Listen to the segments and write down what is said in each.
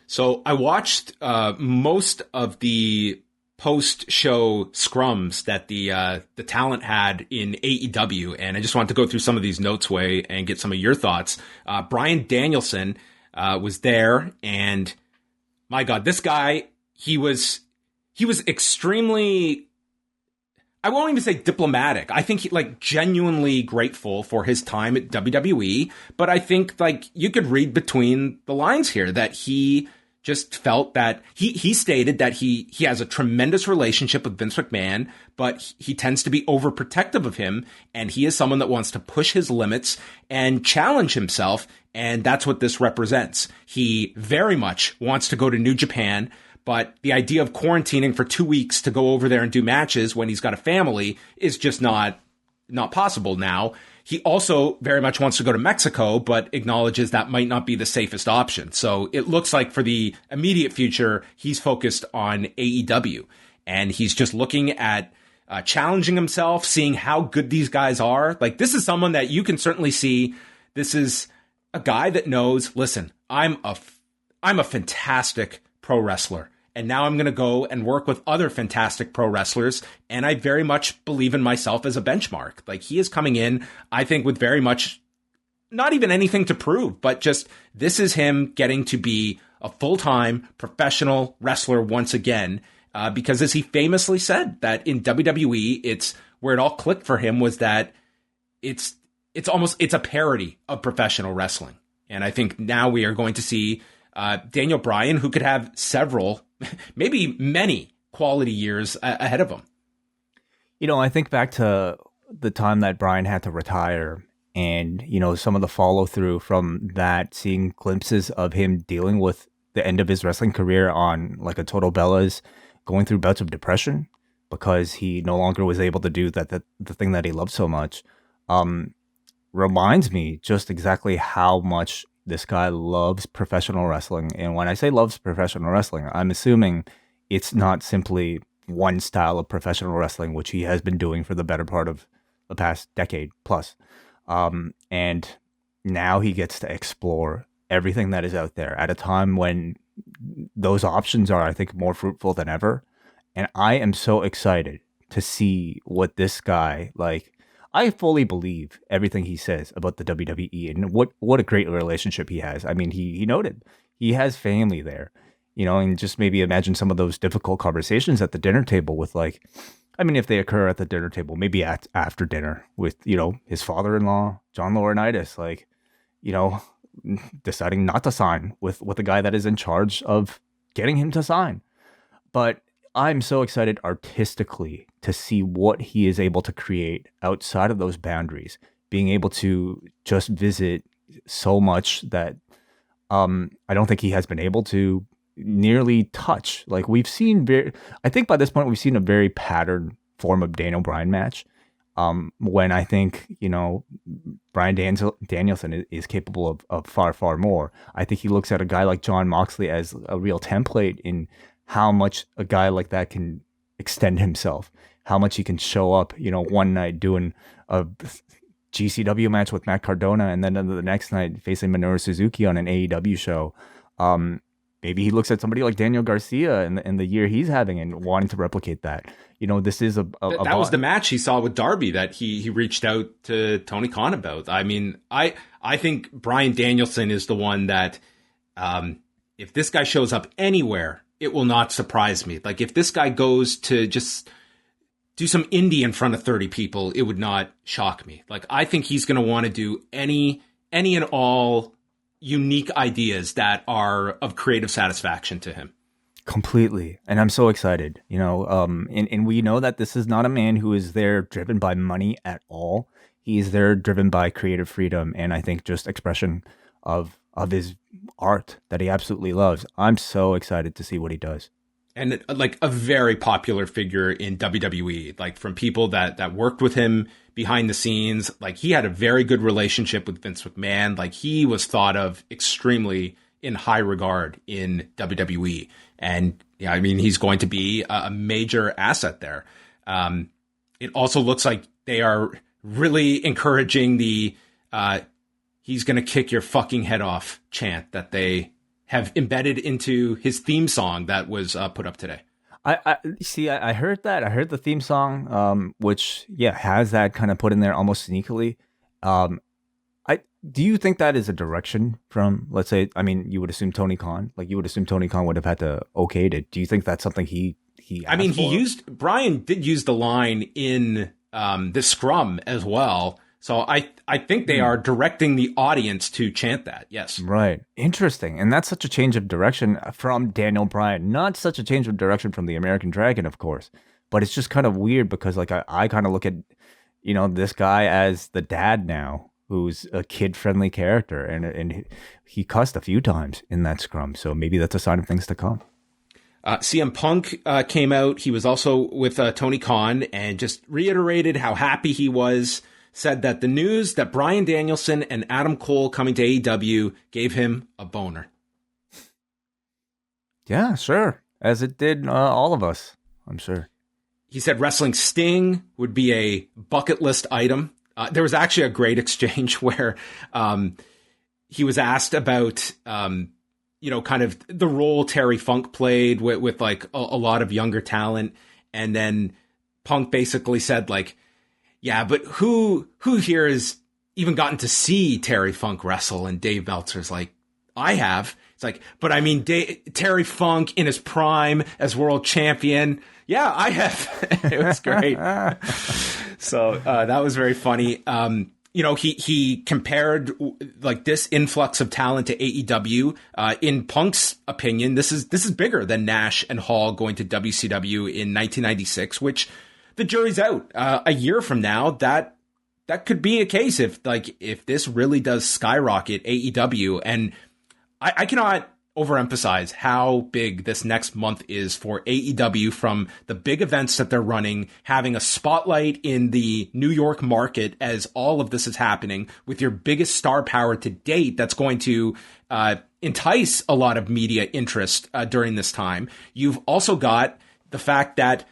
So I watched most of the post-show scrums that the talent had in AEW, and I just wanted to go through some of these notes, Way, and get some of your thoughts. Bryan Danielson was there, and my God, this guy, he was extremely, I won't even say diplomatic. I think he genuinely grateful for his time at WWE, but I think you could read between the lines here that he just felt that he stated that he has a tremendous relationship with Vince McMahon, but he tends to be overprotective of him, and he is someone that wants to push his limits and challenge himself, and that's what this represents. He very much wants to go to New Japan, but the idea of quarantining for 2 weeks to go over there and do matches when he's got a family is just not possible now. He also very much wants to go to Mexico, but acknowledges that might not be the safest option. So it looks like for the immediate future, he's focused on AEW. And he's just looking at challenging himself, seeing how good these guys are. This is someone that you can certainly see. This is a guy that knows, listen, I'm a fantastic pro wrestler. And now I'm going to go and work with other fantastic pro wrestlers. And I very much believe in myself as a benchmark. He is coming in, I think, with very much not even anything to prove, but just this is him getting to be a full-time professional wrestler once again. Because as he famously said, that in WWE, it's where it all clicked for him was that it's a parody of professional wrestling. And I think now we are going to see Daniel Bryan, who could have several, maybe many quality years ahead of him. I think back to the time that Bryan had to retire and, some of the follow through from that, seeing glimpses of him dealing with the end of his wrestling career on a Total Bellas, going through bouts of depression because he no longer was able to do the thing that he loved so much, reminds me just exactly how much this guy loves professional wrestling. And when I say loves professional wrestling, I'm assuming it's not simply one style of professional wrestling, which he has been doing for the better part of the past decade plus. And now he gets to explore everything that is out there at a time when those options are, I think, more fruitful than ever. And I am so excited to see what this guy, I fully believe everything he says about the WWE and what a great relationship he has. I mean, he noted he has family there, and just maybe imagine some of those difficult conversations at the dinner table with if they occur at the dinner table, maybe after dinner with, his father-in-law, John Laurinaitis, deciding not to sign with the guy that is in charge of getting him to sign. But I'm so excited artistically to see what he is able to create outside of those boundaries, being able to just visit so much that I don't think he has been able to nearly touch. We've seen, I think by this point, we've seen a very patterned form of Daniel Bryan match. When I think, Bryan Danielson is capable of far, far more. I think he looks at a guy like Jon Moxley as a real template in how much a guy like that can extend himself, how much he can show up, one night doing a GCW match with Matt Cardona and then the next night facing Minoru Suzuki on an AEW show. Maybe he looks at somebody like Daniel Garcia and the year he's having and wanting to replicate that. This is that was the match he saw with Darby that he reached out to Tony Khan about. I mean, I think Bryan Danielson is the one that if this guy shows up anywhere, it will not surprise me. If this guy goes to just do some indie in front of 30 people, it would not shock me. I think he's going to want to do any and all unique ideas that are of creative satisfaction to him. Completely. And I'm so excited, and we know that this is not a man who is there driven by money at all. He's there driven by creative freedom and I think just expression of his art that he absolutely loves. I'm so excited to see what he does. And a very popular figure in WWE, from people that worked with him behind the scenes. He had a very good relationship with Vince McMahon. He was thought of extremely in high regard in WWE. And he's going to be a major asset there. It also looks like they are really encouraging the he's going to kick your fucking head off chant that they have embedded into his theme song that was put up today. I see. I heard that. I heard the theme song, which has that kind of put in there almost sneakily. I do you think that is a direction from, let's say, I mean, you would assume Tony Khan, would have had to okay it. Do you think that's something he? I mean, Bryan did use the line in this scrum as well. So I think they are directing the audience to chant that. Yes. Right. Interesting. And that's such a change of direction from Daniel Bryan. Not such a change of direction from the American Dragon, of course. But it's just kind of weird because like I kind of look at, this guy as the dad now, who's a kid-friendly character. And he cussed a few times in that scrum. So maybe that's a sign of things to come. CM Punk came out. He was also with Tony Khan and just reiterated how happy he was. Said that the news that Bryan Danielson and Adam Cole coming to AEW gave him a boner. Yeah, sure. As it did all of us, I'm sure. He said wrestling Sting would be a bucket list item. There was actually a great exchange where he was asked about, kind of the role Terry Funk played with like a lot of younger talent. And then Punk basically said like, yeah, but who here has even gotten to see Terry Funk wrestle? And Dave Meltzer's like, I have. It's like, but I mean, Terry Funk in his prime as world champion. Yeah, I have. It was great. So that was very funny. He compared like this influx of talent to AEW. In Punk's opinion, this is bigger than Nash and Hall going to WCW in 1996, which the jury's out. A year from now, that could be a case if this really does skyrocket AEW. And I cannot overemphasize how big this next month is for AEW, from the big events that they're running, having a spotlight in the New York market as all of this is happening, with your biggest star power to date that's going to entice a lot of media interest during this time. You've also got the fact that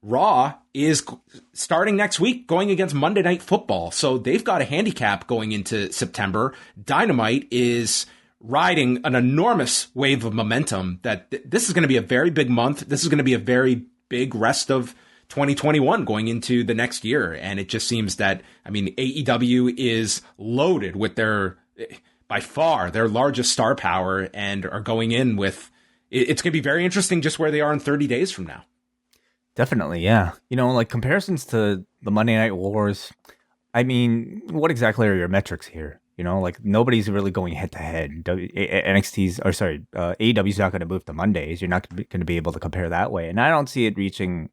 Raw is starting next week going against Monday Night Football. So they've got a handicap going into September. Dynamite is riding an enormous wave of momentum that this is going to be a very big month. This is going to be a very big rest of 2021 going into the next year. And it just seems that, I mean, AEW is loaded with by far their largest star power, and are going in with, it's going to be very interesting just where they are in 30 days from now. Definitely, yeah. Like comparisons to the Monday Night Wars, I mean, what exactly are your metrics here? Like nobody's really going head to head. AEW's not going to move to Mondays. You're not going to be able to compare that way. And I don't see it reaching.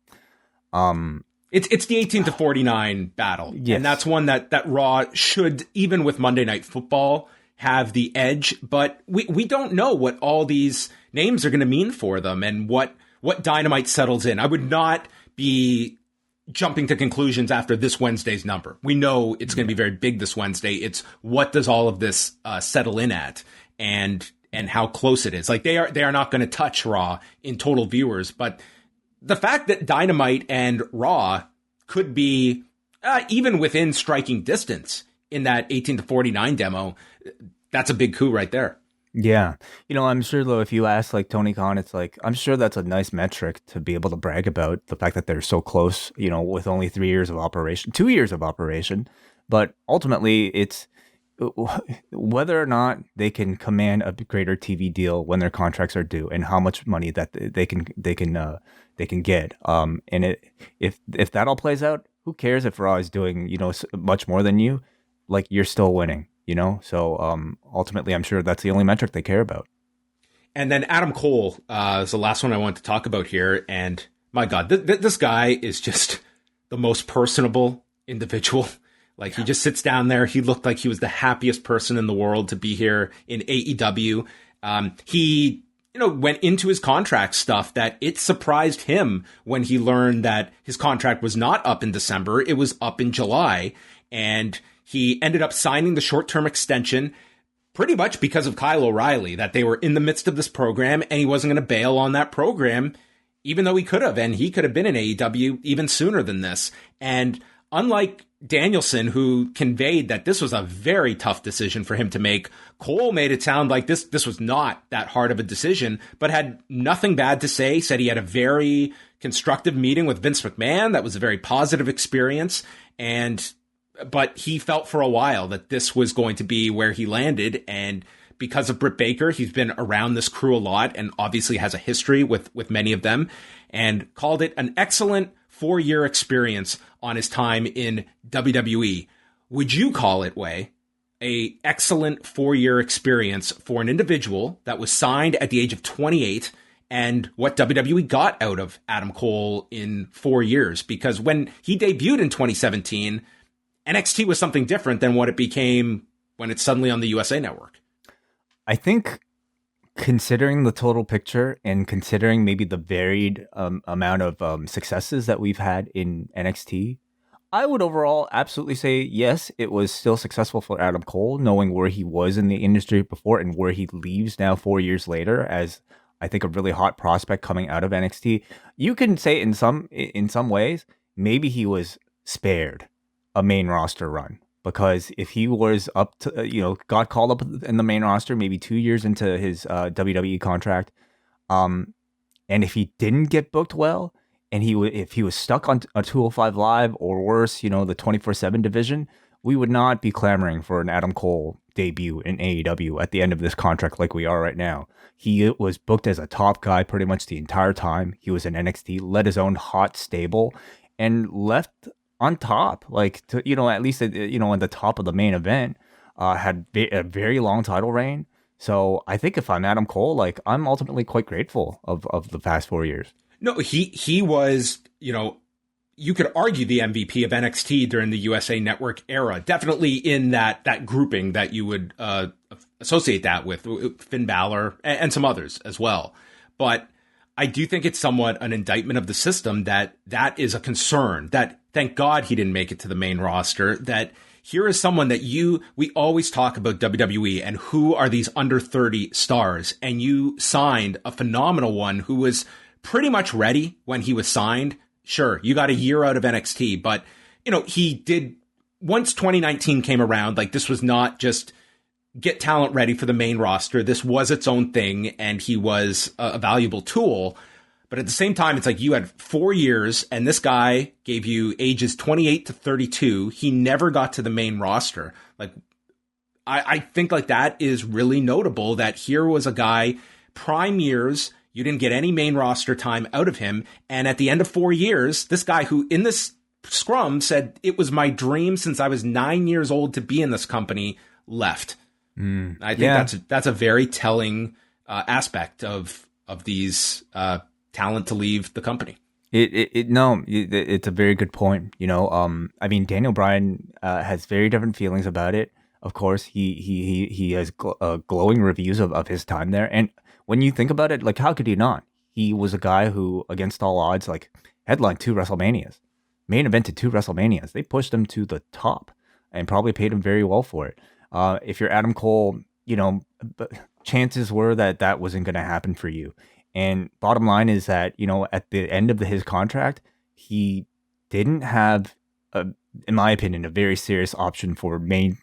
It's the 18 to 49 battle. Yes. And that's one that Raw should, even with Monday Night Football, have the edge. But we don't know what all these names are going to mean for them and what Dynamite settles in. I would not be jumping to conclusions after this Wednesday's number. We know it's going to be very big this Wednesday. It's what does all of this settle in at, and how close it is. Like they are not going to touch Raw in total viewers, but the fact that Dynamite and Raw could be even within striking distance in that 18 to 49 demo, that's a big coup right there. Yeah. I'm sure, though, if you ask like Tony Khan, it's like, I'm sure that's a nice metric to be able to brag about, the fact that they're so close, with only 2 years of operation. But ultimately, it's whether or not they can command a greater TV deal when their contracts are due, and how much money that they can get. And if that all plays out, who cares if Raw is doing, much more than you? Like, you're still winning. So ultimately, I'm sure that's the only metric they care about. And then Adam Cole is the last one I want to talk about here. And my God, this guy is just the most personable individual. Like, he just sits down there. He looked like he was the happiest person in the world to be here in AEW. He, went into his contract stuff that it surprised him when he learned that his contract was not up in December. It was up in July. And he ended up signing the short-term extension pretty much because of Kyle O'Reilly, that they were in the midst of this program and he wasn't going to bail on that program, even though he could have. And he could have been in AEW even sooner than this. And unlike Danielson, who conveyed that this was a very tough decision for him to make. Cole made it sound like this was not that hard of a decision, but had nothing bad to say, said he had a very constructive meeting with Vince McMahon. That was a very positive experience. But he felt for a while that this was going to be where he landed. And because of Britt Baker, he's been around this crew a lot and obviously has a history with many of them, and called it an excellent 4-year experience on his time in WWE. Would you call it, Wei, a excellent 4-year experience for an individual that was signed at the age of 28, and what WWE got out of Adam Cole in 4 years? Because when he debuted in 2017, NXT was something different than what it became when it's suddenly on the USA Network. I think, considering the total picture and considering maybe the varied amount of successes that we've had in NXT, I would overall absolutely say yes, it was still successful for Adam Cole, knowing where he was in the industry before and where he leaves now 4 years later as, I think, a really hot prospect coming out of NXT. You can say in some ways, maybe he was spared a main roster run, because if he was up to, got called up in the main roster maybe 2 years into his WWE contract, and if he didn't get booked well, and if he was stuck on a 205 Live or worse, the 24/7 division, we would not be clamoring for an Adam Cole debut in AEW at the end of this contract like we are right now. He was booked as a top guy pretty much the entire time. He was in NXT, led his own hot stable, and left on top, at least at the top of the main event, had a very long title reign. So I think if I'm Adam Cole, I'm ultimately quite grateful of the past 4 years. No, he was, you could argue the MVP of NXT during the USA Network era, definitely in that grouping that you would associate that with Finn Balor and some others as well. But I do think it's somewhat an indictment of the system that is a concern, that thank God he didn't make it to the main roster, that here is someone that we always talk about WWE and who are these under 30 stars. And you signed a phenomenal one who was pretty much ready when he was signed. Sure, you got a year out of NXT, but he did, once 2019 came around, this was not just get talent ready for the main roster. This was its own thing, and he was a valuable tool. But at the same time, it's you had 4 years, and this guy gave you ages 28 to 32. He never got to the main roster. I think that is really notable, that here was a guy, prime years, you didn't get any main roster time out of him. And at the end of 4 years, this guy who in this scrum said, it was my dream since I was 9 years old to be in this company, left. I think that's a very telling aspect of these talent to leave the company. It's a very good point. Daniel Bryan has very different feelings about it. Of course, he has glowing reviews of his time there. And when you think about it, how could he not? He was a guy who, against all odds, headlined 2 WrestleManias, main evented 2 WrestleManias. They pushed him to the top and probably paid him very well for it. If you're Adam Cole, chances were that wasn't going to happen for you. And bottom line is that, at the end of his contract, he didn't have, in my opinion, a very serious option for main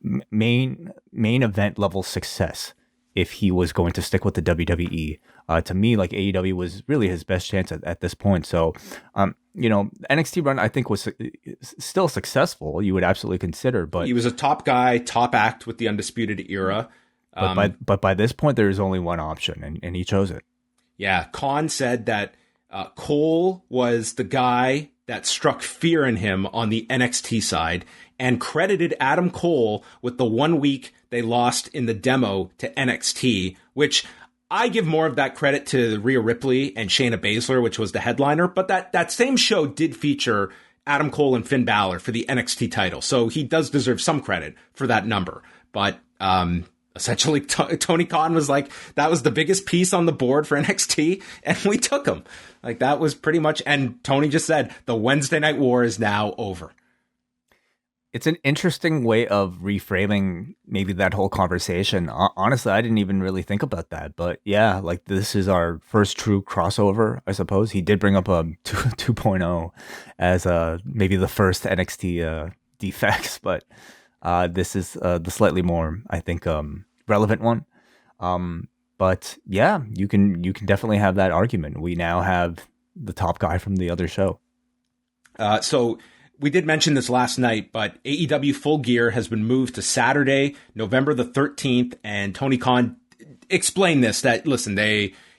event level success if he was going to stick with the WWE. To me, AEW was really his best chance at this point. So, NXT run, I think, was still successful. You would absolutely consider, but he was a top guy, top act with the Undisputed Era. But by this point, there is only one option, and he chose it. Yeah, Khan said that Cole was the guy that struck fear in him on the NXT side, and credited Adam Cole with the 1 week they lost in the demo to NXT, which I give more of that credit to Rhea Ripley and Shayna Baszler, which was the headliner. But that same show did feature Adam Cole and Finn Balor for the NXT title. So he does deserve some credit for that number. But essentially, Tony Khan was that was the biggest piece on the board for NXT, and we took him. That was pretty much, and Tony just said, the Wednesday Night War is now over. It's an interesting way of reframing maybe that whole conversation. Honestly, I didn't even really think about that. But yeah, like this is our first true crossover, I suppose. He did bring up a 2.0 as maybe the first NXT defects, but this is the slightly more, I think, relevant one. But yeah, you can definitely have that argument. We now have the top guy from the other show. So we did mention this last night, but AEW Full Gear has been moved to Saturday, November the 13th. And Tony Khan explained this, that, listen,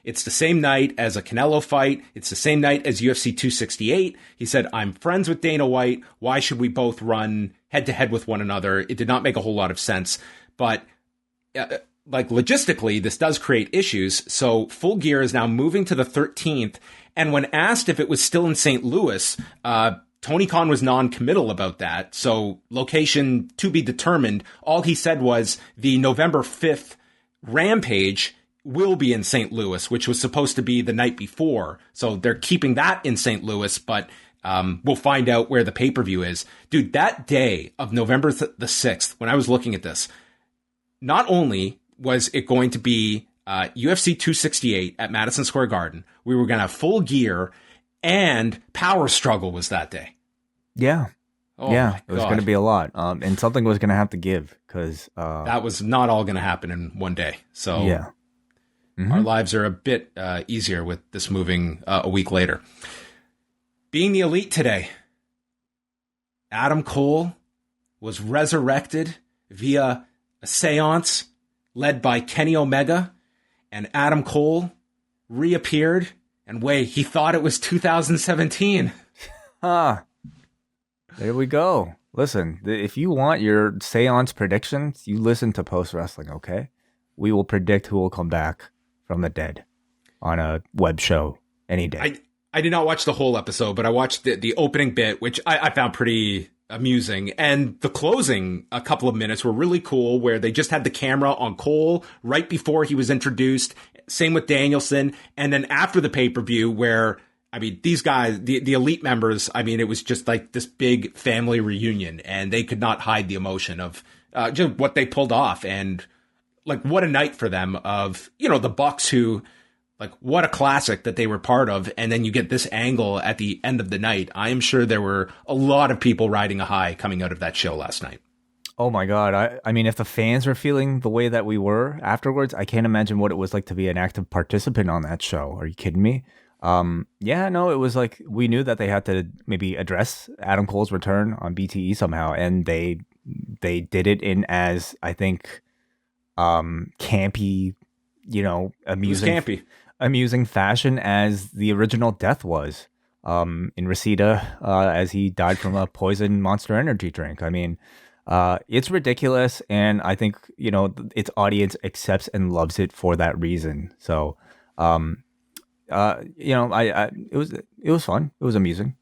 it's the same night as a Canelo fight. It's the same night as UFC 268. He said, I'm friends with Dana White. Why should we both run head to head with one another? It did not make a whole lot of sense. But like logistically, this does create issues. So Full Gear is now moving to the 13th. And when asked if it was still in St. Louis, Tony Khan was non-committal about that. So location to be determined. All he said was the November 5th Rampage will be in St. Louis, which was supposed to be the night before. So they're keeping that in St. Louis, but we'll find out where the pay-per-view is. Dude, that day of November the 6th, when I was looking at this, not only was it going to be UFC 268 at Madison Square Garden, we were going to have Full Gear, and Power Struggle was that day. Yeah. Oh yeah, it was going to be a lot. And something was going to have to give because that was not all going to happen in one day. So yeah. Our lives are a bit easier with this moving a week later. Being the Elite today, Adam Cole was resurrected via a seance led by Kenny Omega, and Adam Cole reappeared, and wait, he thought it was 2017. There we go. Listen, if you want your seance predictions, you listen to Post Wrestling, okay? We will predict who will come back from the dead on a web show any day. I did not watch the whole episode, but I watched the opening bit, which I found pretty amusing. And the closing, a couple of minutes, were really cool, where they just had the camera on Cole right before he was introduced. Same with Danielson. And then after the pay-per-view, where, I mean, these guys, the Elite members, I mean, it was just like this big family reunion, and they could not hide the emotion of just what they pulled off. And like, what a night for them of, you know, the Bucks, who, like, what a classic that they were part of. And then you get this angle at the end of the night. I am sure there were a lot of people riding a high coming out of that show last night. Oh my God. I mean, if the fans were feeling the way that we were afterwards, I can't imagine what it was like to be an active participant on that show. Are you kidding me? Yeah, no, it was like, we knew that they had to maybe address Adam Cole's return on BTE somehow. And they did it in, as I think, campy, you know, amusing fashion as the original Death was, in Reseda, as he died from a poison Monster Energy drink. I mean, it's ridiculous, and I think, you know, its audience accepts and loves it for that reason. So, you know, it was fun. It was amusing.